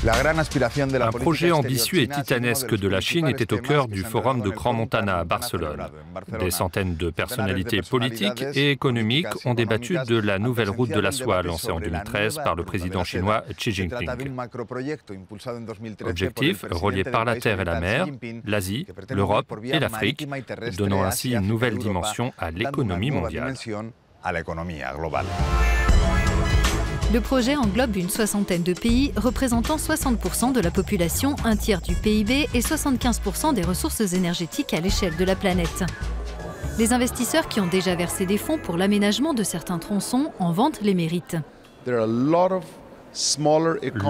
Un projet ambitieux et titanesque de la Chine était au cœur du forum de Crans-Montana à Barcelone. Des centaines de personnalités politiques et économiques ont débattu de la nouvelle route de la soie lancée en 2013 par le président chinois Xi Jinping. Objectif, relier par la terre et la mer, l'Asie, l'Europe et l'Afrique, donnant ainsi une nouvelle dimension à l'économie mondiale. Le projet englobe une soixantaine de pays représentant 60% de la population, un tiers du PIB et 75% des ressources énergétiques à l'échelle de la planète. Les investisseurs qui ont déjà versé des fonds pour l'aménagement de certains tronçons en vantent les mérites. Le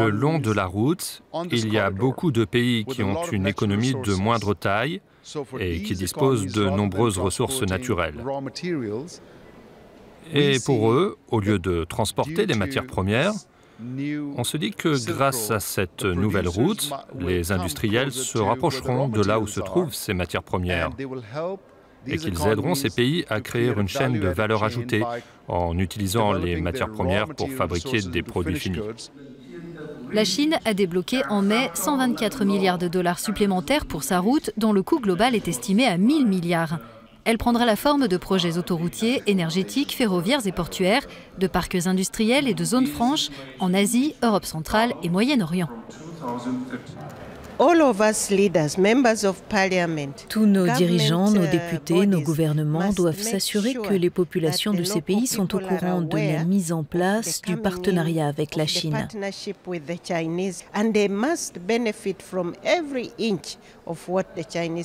long de la route, il y a beaucoup de pays qui ont une économie de moindre taille et qui disposent de nombreuses ressources naturelles. Et pour eux, au lieu de transporter les matières premières, on se dit que grâce à cette nouvelle route, les industriels se rapprocheront de là où se trouvent ces matières premières et qu'ils aideront ces pays à créer une chaîne de valeur ajoutée en utilisant les matières premières pour fabriquer des produits finis. La Chine a débloqué en mai 124 milliards de dollars supplémentaires pour sa route, dont le coût global est estimé à 1000 milliards. Elle prendra la forme de projets autoroutiers, énergétiques, ferroviaires et portuaires, de parcs industriels et de zones franches en Asie, Europe centrale et Moyen-Orient. Tous nos dirigeants, nos députés, nos gouvernements doivent s'assurer que les populations de ces pays sont au courant de la mise en place du partenariat avec la Chine.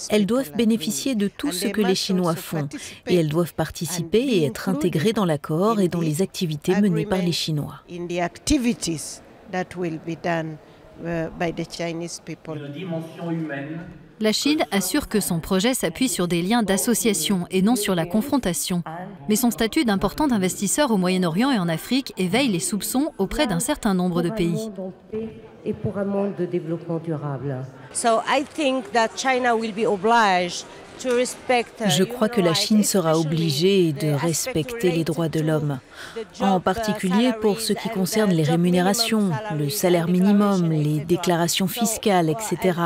Elles doivent bénéficier de tout ce que les Chinois font et elles doivent participer et être intégrées dans l'accord et dans les activités menées par les Chinois. La Chine assure que son projet s'appuie sur des liens d'association et non sur la confrontation. Mais son statut d'important investisseur au Moyen-Orient et en Afrique éveille les soupçons auprès d'un certain nombre de pays. Et pour un monde de développement durable. Je crois que la Chine sera obligée de respecter les droits de l'homme, en particulier pour ce qui concerne les rémunérations, le salaire minimum, les déclarations fiscales, etc.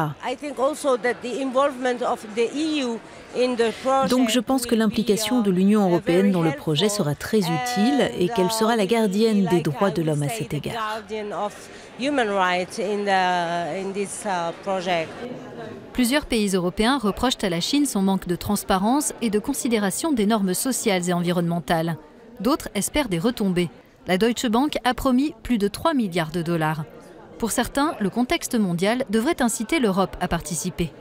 Donc je pense que l'implication de l'Union européenne dans le projet sera très utile et qu'elle sera la gardienne des droits de l'homme à cet égard. Plusieurs pays européens reprochent à la Chine son manque de transparence et de considération des normes sociales et environnementales. D'autres espèrent des retombées. La Deutsche Bank a promis plus de 3 milliards de dollars. Pour certains, le contexte mondial devrait inciter l'Europe à participer.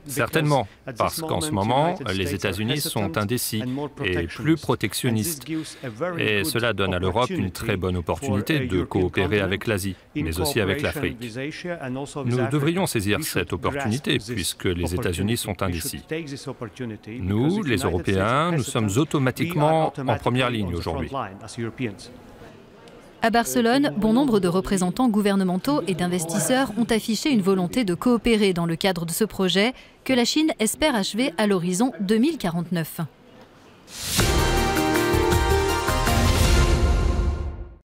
Certainement, parce qu'en ce moment, les États-Unis sont indécis et plus protectionnistes. Et cela donne à l'Europe une très bonne opportunité de coopérer avec l'Asie, mais aussi avec l'Afrique. Nous devrions saisir cette opportunité puisque les États-Unis sont indécis. Nous, les Européens, nous sommes automatiquement en première ligne aujourd'hui. À Barcelone, bon nombre de représentants gouvernementaux et d'investisseurs ont affiché une volonté de coopérer dans le cadre de ce projet que la Chine espère achever à l'horizon 2049.